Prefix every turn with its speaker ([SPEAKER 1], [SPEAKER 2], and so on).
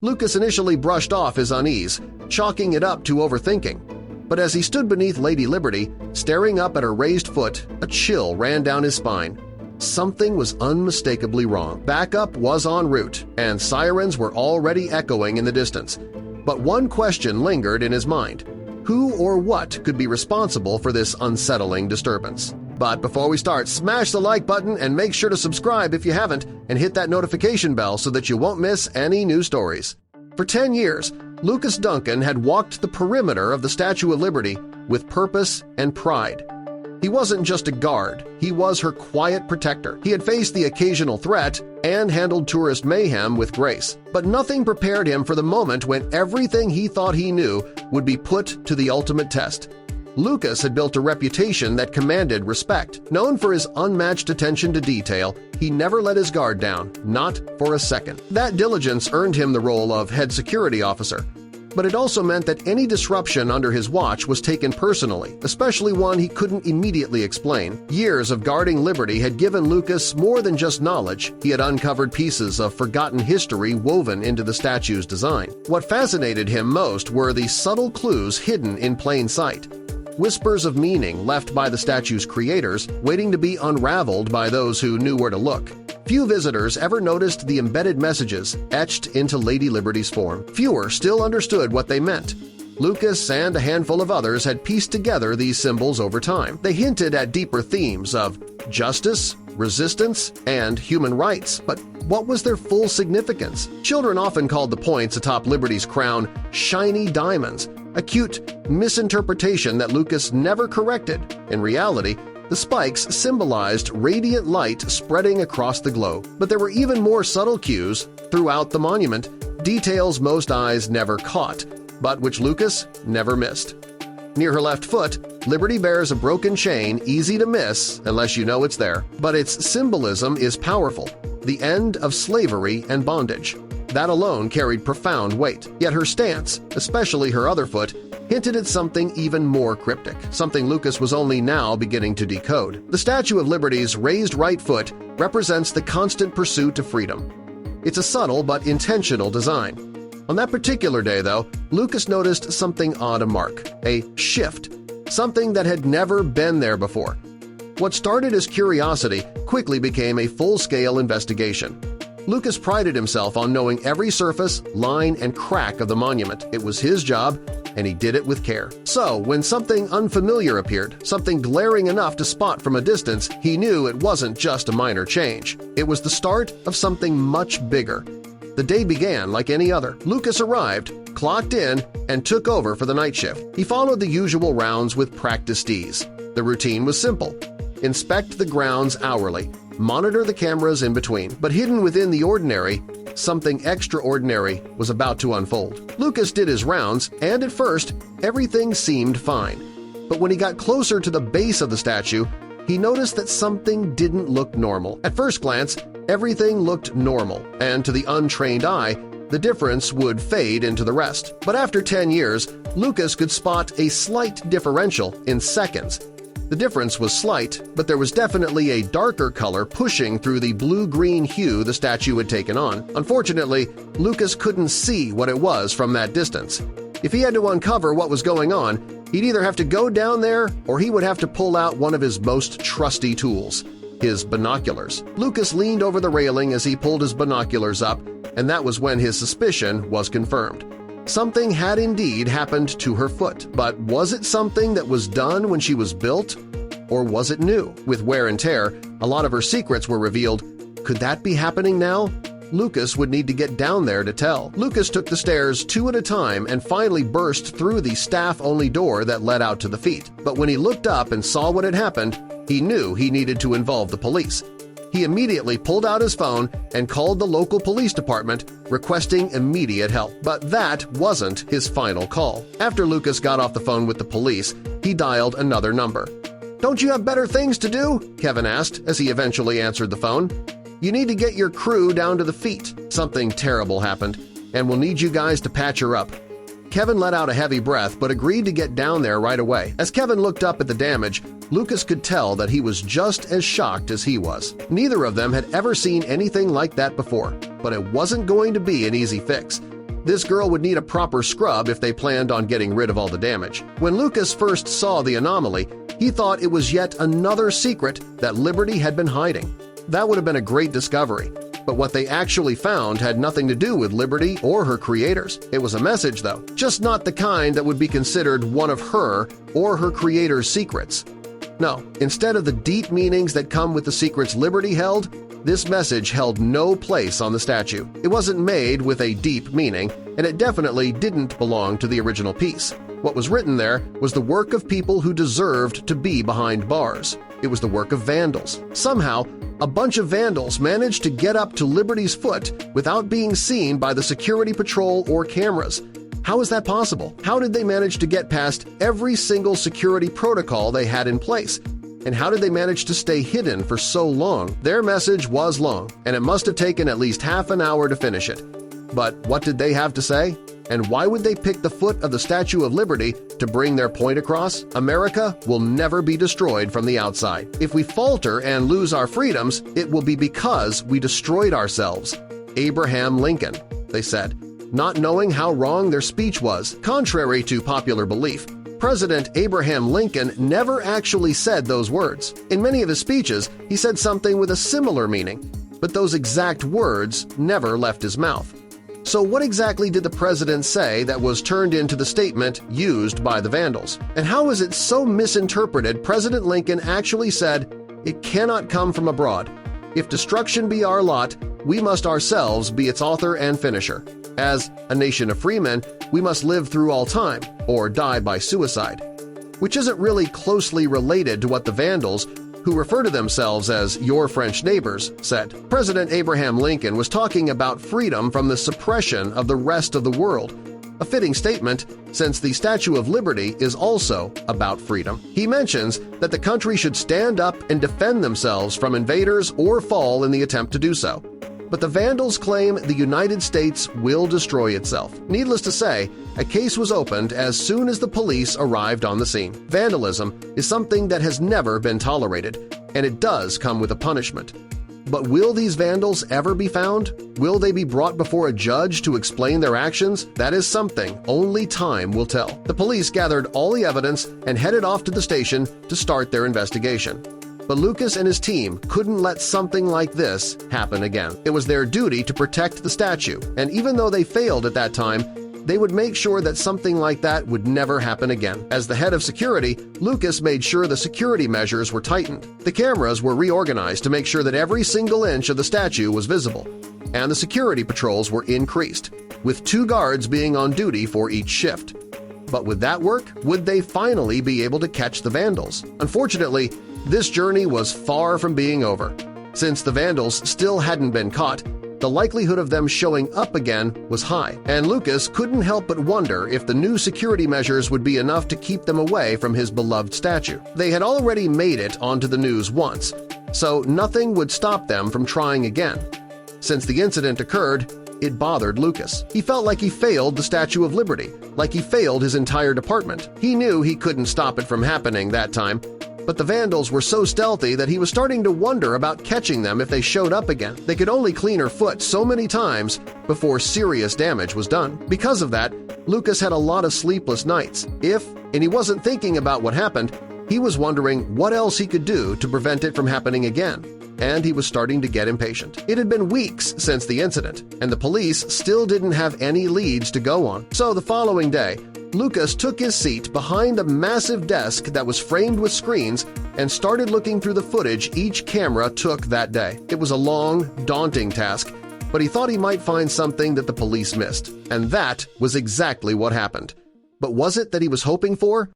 [SPEAKER 1] Lucas initially brushed off his unease, chalking it up to overthinking. But as he stood beneath Lady Liberty, staring up at her raised foot, a chill ran down his spine. Something was unmistakably wrong. Backup was en route, and sirens were already echoing in the distance. But one question lingered in his mind. Who or what could be responsible for this unsettling disturbance? But before we start, smash the like button and make sure to subscribe if you haven't, and hit that notification bell so that you won't miss any new stories. For 10 years, Lucas Duncan had walked the perimeter of the Statue of Liberty with purpose and pride. He wasn't just a guard, he was her quiet protector. He had faced the occasional threat and handled tourist mayhem with grace. But nothing prepared him for the moment when everything he thought he knew would be put to the ultimate test. Lucas had built a reputation that commanded respect. Known for his unmatched attention to detail, he never let his guard down, not for a second. That diligence earned him the role of head security officer. But it also meant that any disruption under his watch was taken personally, especially one he couldn't immediately explain. Years of guarding Liberty had given Lucas more than just knowledge. He had uncovered pieces of forgotten history woven into the statue's design. What fascinated him most were the subtle clues hidden in plain sight. Whispers of meaning left by the statue's creators, waiting to be unraveled by those who knew where to look. Few visitors ever noticed the embedded messages etched into Lady Liberty's form. Fewer still understood what they meant. Lucas and a handful of others had pieced together these symbols over time. They hinted at deeper themes of justice, resistance, and human rights, but what was their full significance? Children often called the points atop Liberty's crown shiny diamonds, a cute misinterpretation that Lucas never corrected. In reality, the spikes symbolized radiant light spreading across the globe. But there were even more subtle cues throughout the monument, details most eyes never caught, but which Lucas never missed. Near her left foot, Liberty bears a broken chain easy to miss unless you know it's there. But its symbolism is powerful, the end of slavery and bondage. That alone carried profound weight. Yet her stance, especially her other foot, hinted at something even more cryptic, something Lucas was only now beginning to decode. The Statue of Liberty's raised right foot represents the constant pursuit of freedom. It's a subtle but intentional design. On that particular day, though, Lucas noticed something odd a mark, a shift, something that had never been there before. What started as curiosity quickly became a full-scale investigation. Lucas prided himself on knowing every surface, line, and crack of the monument. It was his job, and he did it with care. So, when something unfamiliar appeared, something glaring enough to spot from a distance, he knew it wasn't just a minor change. It was the start of something much bigger. The day began like any other. Lucas arrived, clocked in, and took over for the night shift. He followed the usual rounds with practiced ease. The routine was simple. Inspect the grounds hourly. Monitor the cameras in between. But hidden within the ordinary, something extraordinary was about to unfold. Lucas did his rounds, and at first, everything seemed fine. But when he got closer to the base of the statue, he noticed that something didn't look normal. At first glance, everything looked normal, and to the untrained eye, the difference would fade into the rest. But after 10 years, Lucas could spot a slight differential in seconds. The difference was slight, but there was definitely a darker color pushing through the blue-green hue the statue had taken on. Unfortunately, Lucas couldn't see what it was from that distance. If he had to uncover what was going on, he'd either have to go down there or he would have to pull out one of his most trusty tools, his binoculars. Lucas leaned over the railing as he pulled his binoculars up, and that was when his suspicion was confirmed. Something had indeed happened to her foot, but was it something that was done when she was built? Or was it new? With wear and tear, a lot of her secrets were revealed. Could that be happening now? Lucas would need to get down there to tell. Lucas took the stairs 2 at a time and finally burst through the staff-only door that led out to the feet. But when he looked up and saw what had happened, he knew he needed to involve the police. He immediately pulled out his phone and called the local police department, requesting immediate help. But that wasn't his final call. After Lucas got off the phone with the police, he dialed another number. "Don't you have better things to do?" Kevin asked as he eventually answered the phone. "You need to get your crew down to the feet. Something terrible happened, and we'll need you guys to patch her up." Kevin let out a heavy breath but agreed to get down there right away. As Kevin looked up at the damage, Lucas could tell that he was just as shocked as he was. Neither of them had ever seen anything like that before, but it wasn't going to be an easy fix. This girl would need a proper scrub if they planned on getting rid of all the damage. When Lucas first saw the anomaly, he thought it was yet another secret that Liberty had been hiding. That would have been a great discovery. But what they actually found had nothing to do with Liberty or her creators. It was a message, though, just not the kind that would be considered one of her or her creator's secrets. No, instead of the deep meanings that come with the secrets Liberty held, this message held no place on the statue. It wasn't made with a deep meaning, and it definitely didn't belong to the original piece. What was written there was the work of people who deserved to be behind bars. It was the work of Vandals. Somehow, a bunch of Vandals managed to get up to Liberty's foot without being seen by the security patrol or cameras. How is that possible? How did they manage to get past every single security protocol they had in place? And how did they manage to stay hidden for so long? Their message was long, and it must have taken at least half an hour to finish it. But what did they have to say? And why would they pick the foot of the Statue of Liberty to bring their point across? America will never be destroyed from the outside. If we falter and lose our freedoms, it will be because we destroyed ourselves. Abraham Lincoln, they said, not knowing how wrong their speech was. Contrary to popular belief, President Abraham Lincoln never actually said those words. In many of his speeches, he said something with a similar meaning, but those exact words never left his mouth. So what exactly did the president say that was turned into the statement used by the Vandals? And how is it so misinterpreted President Lincoln actually said, "It cannot come from abroad. If destruction be our lot, we must ourselves be its author and finisher. As a nation of freemen, we must live through all time or die by suicide," which isn't really closely related to what the Vandals, who refer to themselves as your French neighbors, said. President Abraham Lincoln was talking about freedom from the suppression of the rest of the world, a fitting statement since the Statue of Liberty is also about freedom. He mentions that the country should stand up and defend themselves from invaders or fall in the attempt to do so. But the Vandals claim the United States will destroy itself. Needless to say, a case was opened as soon as the police arrived on the scene. Vandalism is something that has never been tolerated, and it does come with a punishment. But will these Vandals ever be found? Will they be brought before a judge to explain their actions? That is something only time will tell. The police gathered all the evidence and headed off to the station to start their investigation. But Lucas and his team couldn't let something like this happen again. It was their duty to protect the statue, and even though they failed at that time, they would make sure that something like that would never happen again. As the head of security, Lucas made sure the security measures were tightened. The cameras were reorganized to make sure that every single inch of the statue was visible, and the security patrols were increased, with 2 guards being on duty for each shift. But would that work? Would they finally be able to catch the Vandals? Unfortunately, this journey was far from being over. Since the Vandals still hadn't been caught, the likelihood of them showing up again was high, and Lucas couldn't help but wonder if the new security measures would be enough to keep them away from his beloved statue. They had already made it onto the news once, so nothing would stop them from trying again. Since the incident occurred, it bothered Lucas. He felt like he failed the Statue of Liberty, like he failed his entire department. He knew he couldn't stop it from happening that time, but the Vandals were so stealthy that he was starting to wonder about catching them if they showed up again. They could only clean her foot so many times before serious damage was done. Because of that, Lucas had a lot of sleepless nights. And he wasn't thinking about what happened, he was wondering what else he could do to prevent it from happening again. And he was starting to get impatient. It had been weeks since the incident, and the police still didn't have any leads to go on. So the following day, Lucas took his seat behind a massive desk that was framed with screens and started looking through the footage each camera took that day. It was a long, daunting task, but he thought he might find something that the police missed. And that was exactly what happened. But was it that he was hoping for?